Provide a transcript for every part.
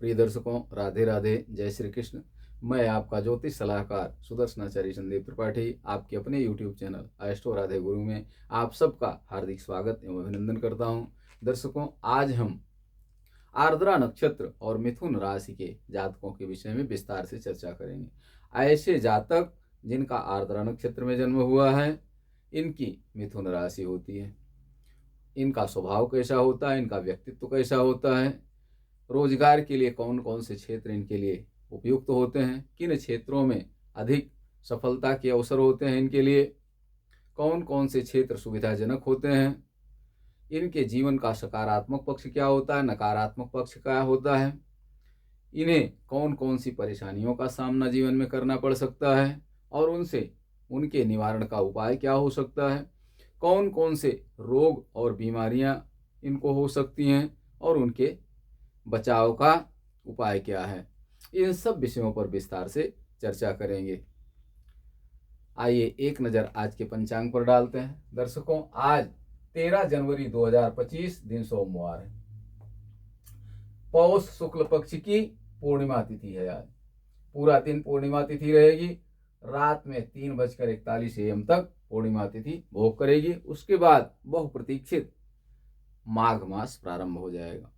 प्रिय दर्शकों, राधे राधे, जय श्री कृष्ण। मैं आपका ज्योतिष सलाहकार सुदर्शनाचार्य संदीप त्रिपाठी आपके अपने यूट्यूब चैनल अष्टो राधे गुरु में आप सबका हार्दिक स्वागत एवं अभिनंदन करता हूं। दर्शकों, आज हम आर्द्रा नक्षत्र और मिथुन राशि के जातकों के विषय में विस्तार से चर्चा करेंगे। ऐसे जातक जिनका आर्द्रा नक्षत्र में जन्म हुआ है, इनकी मिथुन राशि होती है। इनका स्वभाव कैसा होता है, इनका व्यक्तित्व कैसा होता है, रोजगार के लिए कौन कौन से क्षेत्र इनके लिए उपयुक्त होते हैं, किन क्षेत्रों में अधिक सफलता के अवसर होते हैं, इनके लिए कौन कौन से क्षेत्र सुविधाजनक होते हैं, इनके जीवन का सकारात्मक पक्ष क्या होता है, नकारात्मक पक्ष क्या होता है, इन्हें कौन कौन सी परेशानियों का सामना जीवन में करना पड़ सकता है और उनके निवारण का उपाय क्या हो सकता है, कौन कौन से रोग और बीमारियां इनको हो सकती हैं और उनके बचाव का उपाय क्या है, इन सब विषयों पर विस्तार से चर्चा करेंगे। आइए एक नज़र आज के पंचांग पर डालते हैं। दर्शकों, आज 13 जनवरी 2025 दिन सोमवार है। पौष शुक्ल पक्ष की पूर्णिमा तिथि है। आज पूरा दिन पूर्णिमा तिथि रहेगी। रात में 3:41 AM तक पूर्णिमा तिथि भोग करेगी। उसके बाद बहुप्रतीक्षित माघ मास प्रारंभ हो जाएगा।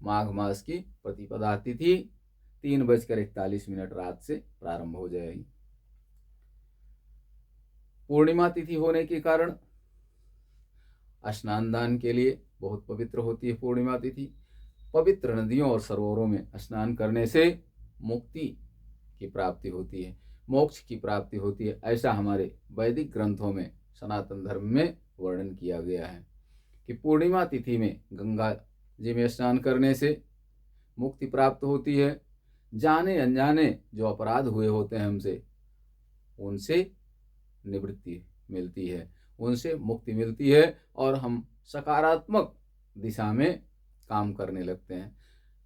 माघ मास की प्रतिपदा तिथि 3:41 रात से प्रारंभ हो जाएगी। पूर्णिमा तिथि होने के कारण स्नान दान के लिए बहुत पवित्र होती है पूर्णिमा तिथि। पवित्र नदियों और सरोवरों में स्नान करने से मुक्ति की प्राप्ति होती है, मोक्ष की प्राप्ति होती है। ऐसा हमारे वैदिक ग्रंथों में, सनातन धर्म में वर्णन किया गया है कि पूर्णिमा तिथि में गंगा जी में स्नान करने से मुक्ति प्राप्त होती है। जाने अनजाने जो अपराध हुए होते हैं हमसे, उनसे निवृत्ति मिलती है, उनसे मुक्ति मिलती है और हम सकारात्मक दिशा में काम करने लगते हैं।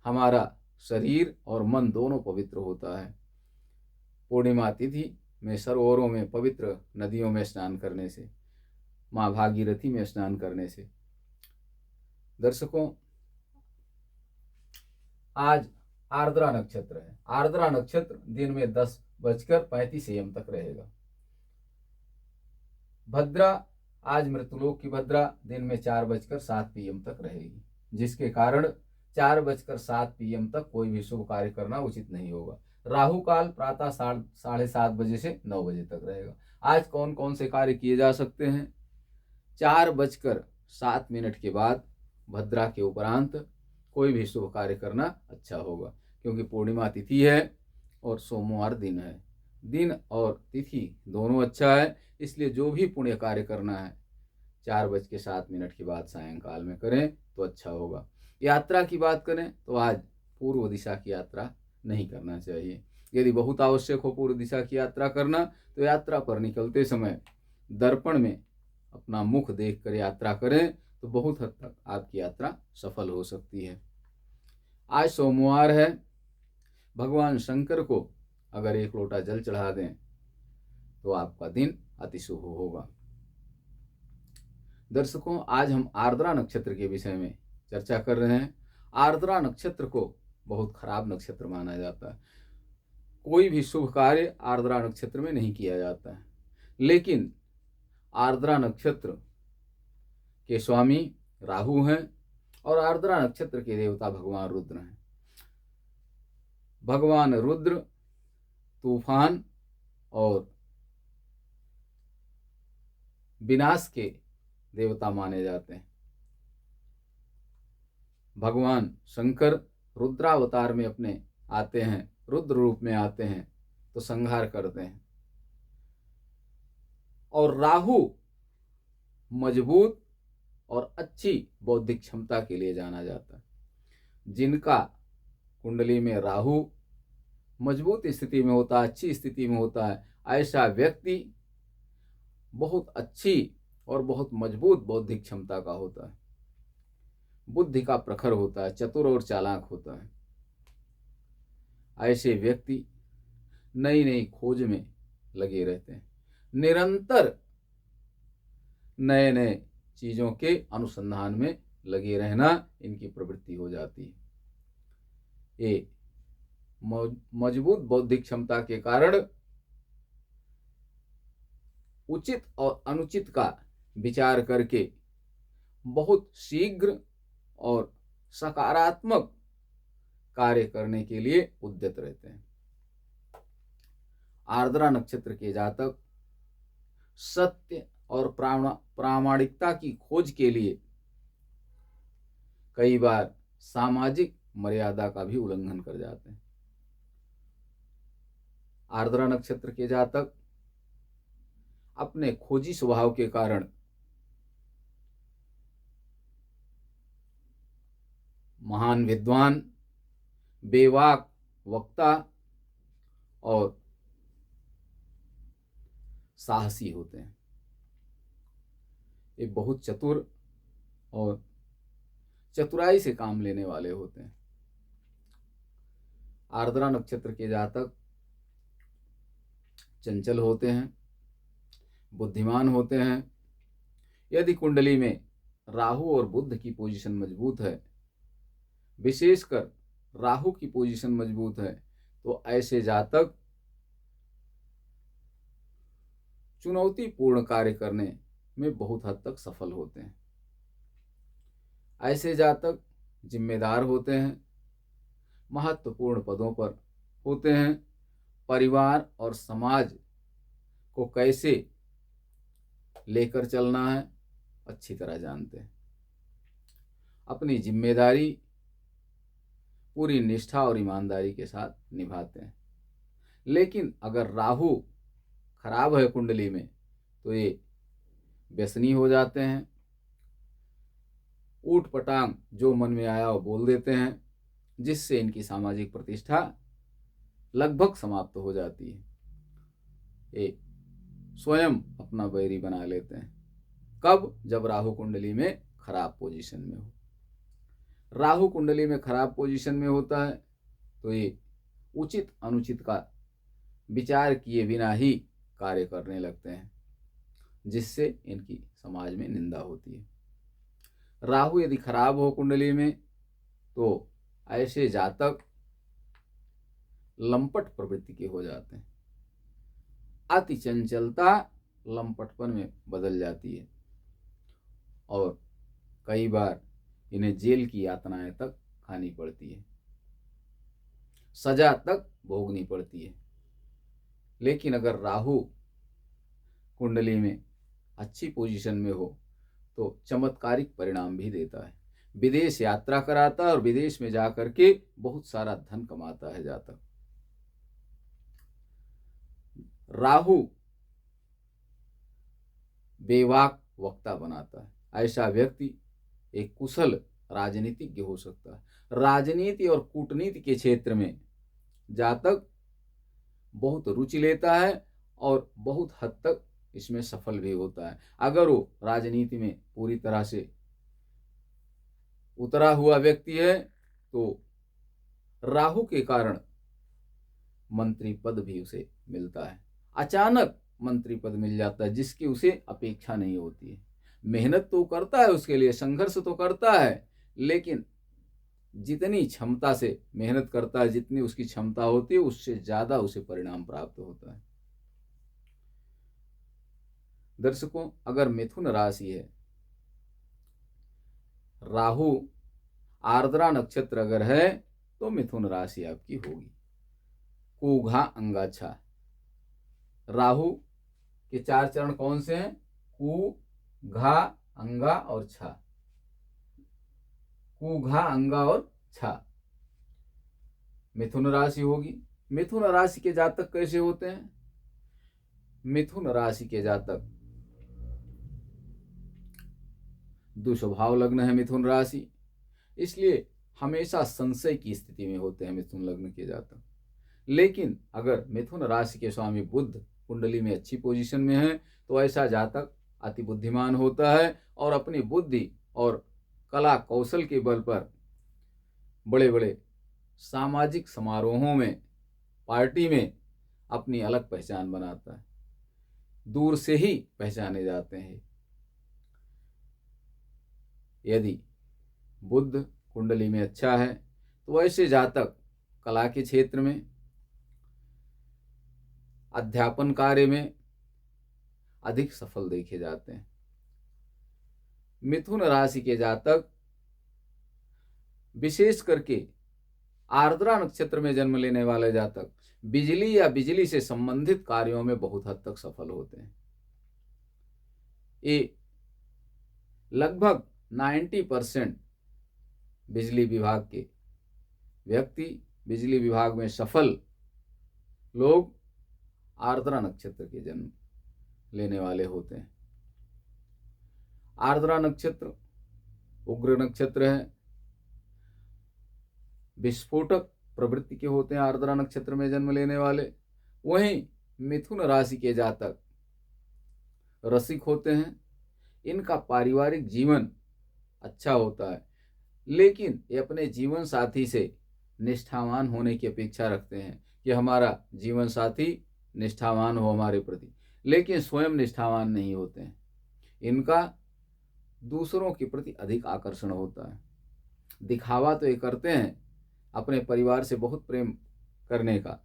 हमारा शरीर और मन दोनों पवित्र होता है। पूर्णिमा तिथि में सरोवरों में, पवित्र नदियों में स्नान करने से, माँ भागीरथी में स्नान करने से। दर्शकों, आज आर्द्रा नक्षत्र है। आर्द्रा नक्षत्र दिन में 10:35 AM तक रहेगा। भद्रा, आज मृतलोक की भद्रा दिन में 4:07 PM तक रहेगी, जिसके कारण 4:07 PM तक कोई भी शुभ कार्य करना उचित नहीं होगा। राहु काल प्रातः 7:30 बजे से 9 बजे तक रहेगा। आज कौन कौन से कार्य किए जा सकते हैं? 4:07 के बाद भद्रा के उपरांत कोई भी शुभ कार्य करना अच्छा होगा, क्योंकि पूर्णिमा तिथि है और सोमवार दिन है। दिन और तिथि दोनों अच्छा है, इसलिए जो भी पुण्य कार्य करना है 4:07 के बाद सायंकाल में करें तो अच्छा होगा। यात्रा की बात करें तो आज पूर्व दिशा की यात्रा नहीं करना चाहिए। यदि बहुत आवश्यक हो पूर्व दिशा की यात्रा करना, तो यात्रा पर निकलते समय दर्पण में अपना मुख देखकर यात्रा करें तो बहुत हद तक आपकी यात्रा सफल हो सकती है। आज सोमवार है। भगवान शंकर को अगर 1 लोटा जल चढ़ा दें तो आपका दिन अति शुभ होगा। दर्शकों, आज हम आर्द्रा नक्षत्र के विषय में चर्चा कर रहे हैं। आर्द्रा नक्षत्र को बहुत खराब नक्षत्र माना जाता है। कोई भी शुभ कार्य आर्द्रा नक्षत्र में नहीं किया जाता है। लेकिन आर्द्रा नक्षत्र के स्वामी राहु हैं और आर्द्रा नक्षत्र के देवता भगवान रुद्र हैं। भगवान रुद्र तूफान और विनाश के देवता माने जाते हैं। भगवान शंकर रुद्रावतार में अपने आते हैं, रुद्र रूप में आते हैं तो संहार करते हैं। और राहु मजबूत और अच्छी बौद्धिक क्षमता के लिए जाना जाता है। जिनका कुंडली में राहु मजबूत स्थिति में होता है, अच्छी स्थिति में होता है, ऐसा व्यक्ति बहुत अच्छी और बहुत मजबूत बौद्धिक क्षमता का होता है, बुद्धि का प्रखर होता है, चतुर और चालाक होता है। ऐसे व्यक्ति नई नई खोज में लगे रहते हैं, निरंतर नए नए चीज़ों के अनुसंधान में लगे रहना इनकी प्रवृत्ति हो जाती है। ये मजबूत बौद्धिक क्षमता के कारण उचित और अनुचित का विचार करके बहुत शीघ्र और सकारात्मक कार्य करने के लिए उद्यत रहते हैं। आर्द्रा नक्षत्र के जातक सत्य और प्रामाणिकता की खोज के लिए कई बार सामाजिक मर्यादा का भी उल्लंघन कर जाते हैं। आर्द्रा नक्षत्र के जातक अपने खोजी स्वभाव के कारण महान विद्वान, बेवाक वक्ता और साहसी होते हैं। ये बहुत चतुर और चतुराई से काम लेने वाले होते हैं। आर्द्रा नक्षत्र के जातक चंचल होते हैं, बुद्धिमान होते हैं। यदि कुंडली में राहु और बुध की पोजीशन मजबूत है, विशेषकर राहु की पोजीशन मजबूत है, तो ऐसे जातक चुनौतीपूर्ण कार्य करने में बहुत हद तक सफल होते हैं। ऐसे जातक जिम्मेदार होते हैं, महत्वपूर्ण पदों पर होते हैं, परिवार और समाज को कैसे लेकर चलना है अच्छी तरह जानते हैं। अपनी जिम्मेदारी पूरी निष्ठा और ईमानदारी के साथ निभाते हैं। लेकिन अगर राहु खराब है कुंडली में तो ये व्यसनी हो जाते हैं, ऊट पटांग जो मन में आया वो बोल देते हैं, जिससे इनकी सामाजिक प्रतिष्ठा लगभग समाप्त हो जाती है। ये स्वयं अपना बैरी बना लेते हैं। कब? जब राहु कुंडली में खराब पोजीशन में हो। राहु कुंडली में खराब पोजीशन में होता है तो ये उचित अनुचित का विचार किए बिना ही कार्य करने लगते हैं, जिससे इनकी समाज में निंदा होती है। राहु यदि खराब हो कुंडली में तो ऐसे जातक लंपट प्रवृत्ति के हो जाते हैं। अति चंचलता लंपटपन में बदल जाती है और कई बार इन्हें जेल की यातनाएं तक खानी पड़ती है, सजा तक भोगनी पड़ती है। लेकिन अगर राहु कुंडली में अच्छी पोजीशन में हो तो चमत्कारिक परिणाम भी देता है। विदेश यात्रा कराता है और विदेश में जाकर के बहुत सारा धन कमाता है जातक। राहु बेवाक वक्ता बनाता है। ऐसा व्यक्ति एक कुशल राजनीतिज्ञ हो सकता है। राजनीति और कूटनीति के क्षेत्र में जातक बहुत रुचि लेता है और बहुत हद तक इसमें सफल भी होता है। अगर वो राजनीति में पूरी तरह से उतरा हुआ व्यक्ति है तो राहु के कारण मंत्री पद भी उसे मिलता है। अचानक मंत्री पद मिल जाता है जिसकी उसे अपेक्षा नहीं होती है। मेहनत तो करता है, उसके लिए संघर्ष तो करता है, लेकिन जितनी क्षमता से मेहनत करता है, जितनी उसकी क्षमता होती है, उससे ज्यादा उसे परिणाम प्राप्त होता है। दर्शकों, अगर मिथुन राशि है, राहु आर्द्रा नक्षत्र अगर है तो मिथुन राशि आपकी होगी। कु घा अंगा छा। राहु के 4 चरण कौन से हैं? कु घा अंगा और छा। कु घा अंगा और छा मिथुन राशि होगी। मिथुन राशि के जातक कैसे होते हैं? मिथुन राशि के जातक दुस्वभाव लग्न है मिथुन राशि, इसलिए हमेशा संशय की स्थिति में होते हैं मिथुन लग्न के जातक। लेकिन अगर मिथुन राशि के स्वामी बुध कुंडली में अच्छी पोजीशन में है तो ऐसा जातक अति बुद्धिमान होता है और अपनी बुद्धि और कला कौशल के बल पर बड़े बड़े सामाजिक समारोहों में, पार्टी में अपनी अलग पहचान बनाता है। दूर से ही पहचाने जाते हैं। यदि बुध कुंडली में अच्छा है तो ऐसे जातक कला के क्षेत्र में, अध्यापन कार्य में अधिक सफल देखे जाते हैं। मिथुन राशि के जातक विशेष करके आर्द्रा नक्षत्र में जन्म लेने वाले जातक बिजली या बिजली से संबंधित कार्यों में बहुत हद तक सफल होते हैं। ये लगभग 90% बिजली विभाग के व्यक्ति, बिजली विभाग में सफल लोग आर्द्रा नक्षत्र के जन्म लेने वाले होते हैं। आर्द्रा नक्षत्र उग्र नक्षत्र है, विस्फोटक प्रवृत्ति के होते हैं आर्द्रा नक्षत्र में जन्म लेने वाले। वहीं मिथुन राशि के जातक रसिक होते हैं, इनका पारिवारिक जीवन अच्छा होता है, लेकिन ये अपने जीवन साथी से निष्ठावान होने की अपेक्षा रखते हैं कि हमारा जीवन साथी निष्ठावान हो हमारे प्रति, लेकिन स्वयं निष्ठावान नहीं होते हैं। इनका दूसरों के प्रति अधिक आकर्षण होता है। दिखावा तो ये करते हैं, अपने परिवार से बहुत प्रेम करने का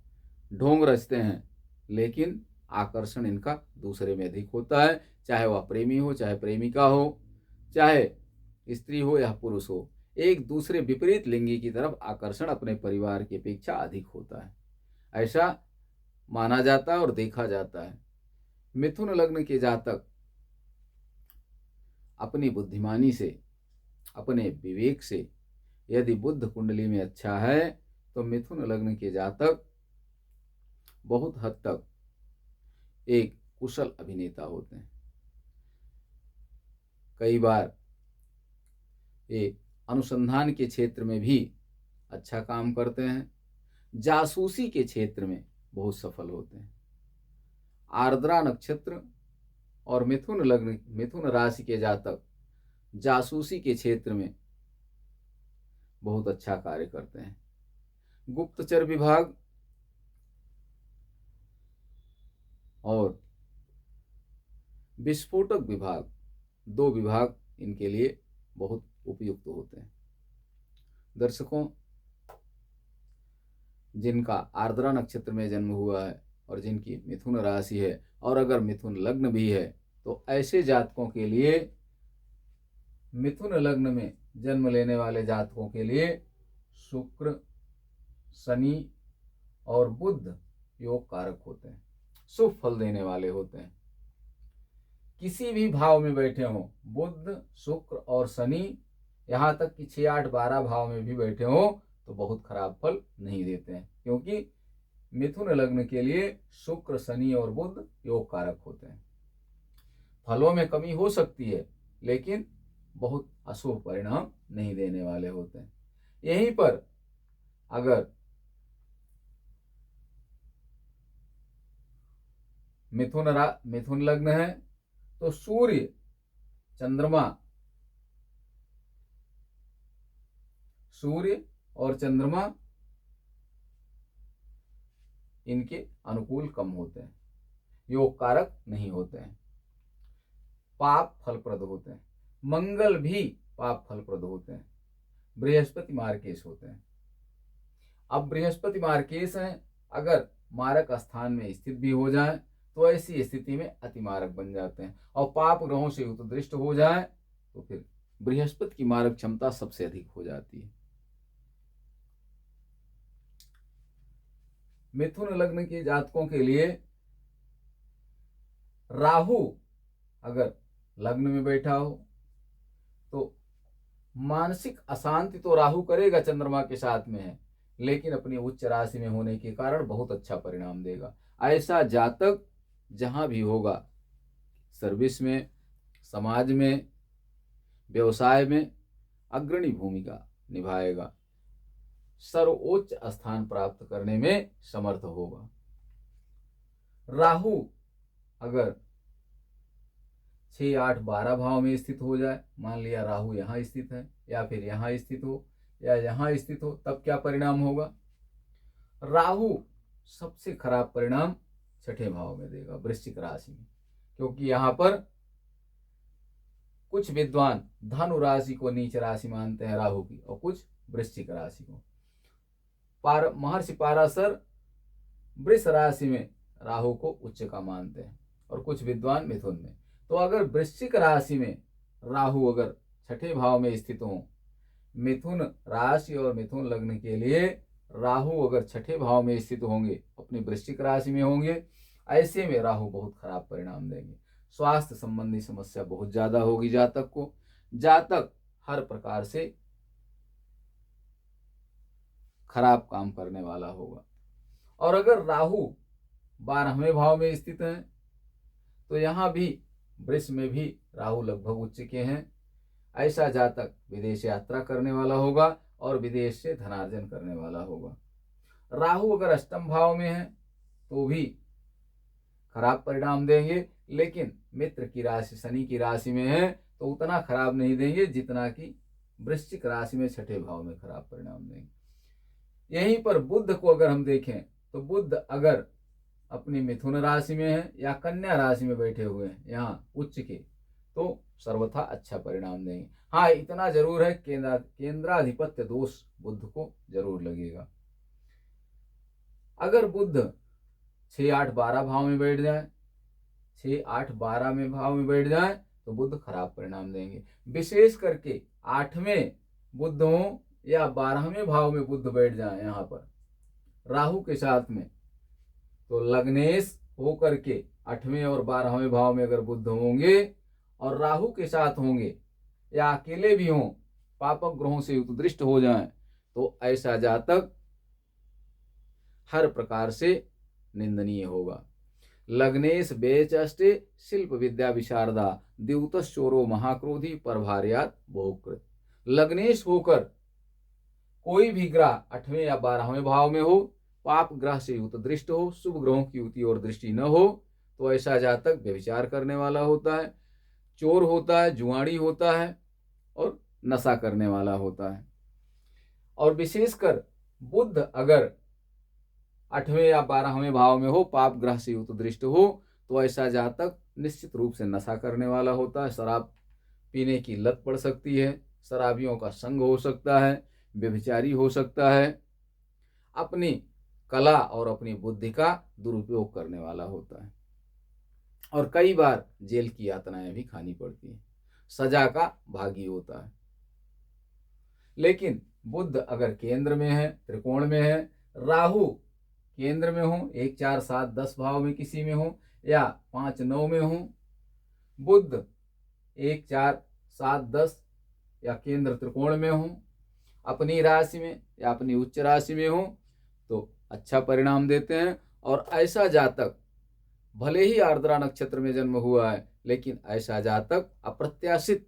ढोंग रचते हैं, लेकिन आकर्षण इनका दूसरे में अधिक होता है, चाहे वह प्रेमी हो, चाहे प्रेमिका हो, चाहे स्त्री हो या पुरुष हो। एक दूसरे विपरीत लिंगी की तरफ आकर्षण अपने परिवार की अपेक्षा अधिक होता है, ऐसा माना जाता है और देखा जाता है। मिथुन लग्न के जातक अपनी बुद्धिमानी से, अपने विवेक से, यदि बुद्ध कुंडली में अच्छा है तो मिथुन लग्न के जातक बहुत हद तक एक कुशल अभिनेता होते हैं। कई बार ये अनुसंधान के क्षेत्र में भी अच्छा काम करते हैं, जासूसी के क्षेत्र में बहुत सफल होते हैं। आर्द्रा नक्षत्र और मिथुन राशि के जातक जासूसी के क्षेत्र में बहुत अच्छा कार्य करते हैं। गुप्तचर विभाग और विस्फोटक विभाग, दो विभाग इनके लिए बहुत उपयुक्त होते हैं। दर्शकों, जिनका आर्द्रा नक्षत्र में जन्म हुआ है और जिनकी मिथुन राशि है और अगर मिथुन लग्न भी है, तो ऐसे जातकों के लिए, मिथुन लग्न में जन्म लेने वाले जातकों के लिए शुक्र, शनि और बुध योग कारक होते हैं, शुभ फल देने वाले होते हैं। किसी भी भाव में बैठे हों, बुध, शुक्र और शनि, यहाँ तक कि 6, 8, 12 भाव में भी बैठे हों तो बहुत खराब फल नहीं देते हैं, क्योंकि मिथुन लग्न के लिए शुक्र, शनि और बुध योग कारक होते हैं। फलों में कमी हो सकती है, लेकिन बहुत अशुभ परिणाम नहीं देने वाले होते हैं। यहीं पर अगर मिथुन लग्न है तो सूर्य, और चंद्रमा इनके अनुकूल कम होते हैं, योग कारक नहीं होते हैं, पाप फलप्रद होते हैं। मंगल भी पाप फलप्रद होते हैं, बृहस्पति मार्केश होते हैं। अब बृहस्पति मार्केश हैं, अगर मारक स्थान में स्थित भी हो जाए तो ऐसी स्थिति में अतिमारक बन जाते हैं, और पाप ग्रहों से युक्त हो जाए तो फिर बृहस्पति की मारक क्षमता सबसे अधिक हो जाती है। मिथुन लग्न के जातकों के लिए राहु अगर लग्न में बैठा हो तो मानसिक अशांति तो राहु करेगा, चंद्रमा के साथ में है, लेकिन अपनी उच्च राशि में होने के कारण बहुत अच्छा परिणाम देगा। ऐसा जातक जहां भी होगा, सर्विस में, समाज में, व्यवसाय में अग्रणी भूमिका निभाएगा, सर्वोच्च स्थान प्राप्त करने में समर्थ होगा। राहु अगर 6, 8, 12 भाव में स्थित हो जाए, मान लिया राहु यहाँ स्थित है या फिर यहाँ स्थित हो या यहाँ स्थित हो, तब क्या परिणाम होगा? राहु सबसे खराब परिणाम 6ठे भाव में देगा, वृश्चिक राशि में, क्योंकि यहाँ पर कुछ विद्वान धनु राशि को नीच राशि मानते हैं राहु की, और कुछ वृश्चिक राशि को। महर्षि पाराशर वृष राशि में राहु को उच्च का मानते हैं और कुछ विद्वान मिथुन में। तो अगर वृश्चिक राशि में राहु अगर छठे भाव में स्थित हो, मिथुन राशि और मिथुन लग्न के लिए राहु अगर छठे भाव में स्थित होंगे, अपनी वृश्चिक राशि में होंगे, ऐसे में राहु बहुत खराब परिणाम देंगे। स्वास्थ्य संबंधी समस्या बहुत ज्यादा होगी जातक को। जातक हर प्रकार से खराब काम करने वाला होगा। और अगर राहु 12वें भाव में स्थित है तो यहाँ भी वृष में भी राहु लगभग उच्च के हैं। ऐसा जातक विदेश यात्रा करने वाला होगा और विदेश से धनार्जन करने वाला होगा। राहु अगर अष्टम भाव में है तो भी खराब परिणाम देंगे, लेकिन मित्र की राशि शनि की राशि में है तो उतना खराब नहीं देंगे जितना कि वृश्चिक राशि में छठे भाव में खराब परिणाम देंगे। यहीं पर बुध को अगर हम देखें तो बुध अगर अपनी मिथुन राशि में है या कन्या राशि में बैठे हुए हैं यहाँ उच्च के, तो सर्वथा अच्छा परिणाम देंगे। हाँ, इतना जरूर है केंद्राधिपत्य दोष बुध को जरूर लगेगा। अगर बुध 6, 8, 12 भाव में बैठ जाए, 6, 8, 12 में भाव में बैठ जाए तो बुध खराब परिणाम देंगे। विशेष करके 8वें बुध हो या 12वें भाव में बुध बैठ जाए यहाँ पर राहु के साथ में, तो लग्नेश होकर के 8वें और 12वें भाव में अगर बुध होंगे और राहु के साथ होंगे या अकेले भी हों, पापक ग्रहों से युक्त दृष्ट हो जाएं, तो ऐसा जातक हर प्रकार से निंदनीय होगा। लग्नेश बेचष्टे शिल्प विद्या विशारदा द्यूतश्चोरो महाक्रोधी परभार्यात बहुकृत। लग्नेश होकर कोई भी ग्रह 8वें या 12वें भाव में हो, पाप ग्रह से युक्त दृष्ट हो, शुभ ग्रहों की युति और दृष्टि न हो, तो ऐसा जातक व्यभिचार करने वाला होता है, चोर होता है, जुआड़ी होता है और नशा करने वाला होता है। और विशेषकर बुध अगर 8वें या 12वें भाव में हो, पाप ग्रह से युक्त दृष्ट हो, तो ऐसा जातक निश्चित रूप से नशा करने वाला होता है। शराब पीने की लत पड़ सकती है, शराबियों का संग हो सकता है, व्यभिचारी हो सकता है, अपनी कला और अपनी बुद्धि का दुरुपयोग करने वाला होता है और कई बार जेल की यातनाएं भी खानी पड़ती हैं, सजा का भागी होता है। लेकिन बुध अगर केंद्र में है, त्रिकोण में है, राहु केंद्र में हो, 1, 4, 7, 10 भाव में किसी में हो या 5, 9 में हो, बुध 1, 4, 7, 10 या केंद्र त्रिकोण में हो, अपनी राशि में या अपनी उच्च राशि में हो, तो अच्छा परिणाम देते हैं। और ऐसा जातक भले ही आर्द्रा नक्षत्र में जन्म हुआ है, लेकिन ऐसा जातक अप्रत्याशित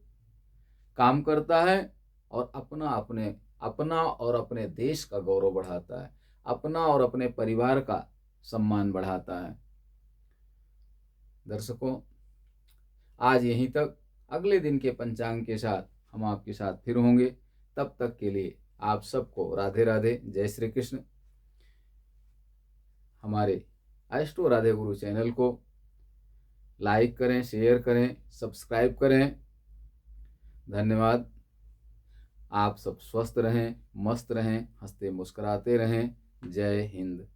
काम करता है और अपना और अपने देश का गौरव बढ़ाता है, अपना और अपने परिवार का सम्मान बढ़ाता है। दर्शकों, आज यहीं तक। अगले दिन के पंचांग के साथ हम आपके साथ फिर होंगे। तब तक के लिए आप सबको राधे राधे, जय श्री कृष्ण। हमारे एस्ट्रो राधे गुरु चैनल को लाइक करें, शेयर करें, सब्सक्राइब करें। धन्यवाद। आप सब स्वस्थ रहें, मस्त रहें, हंसते मुस्कुराते रहें। जय हिंद।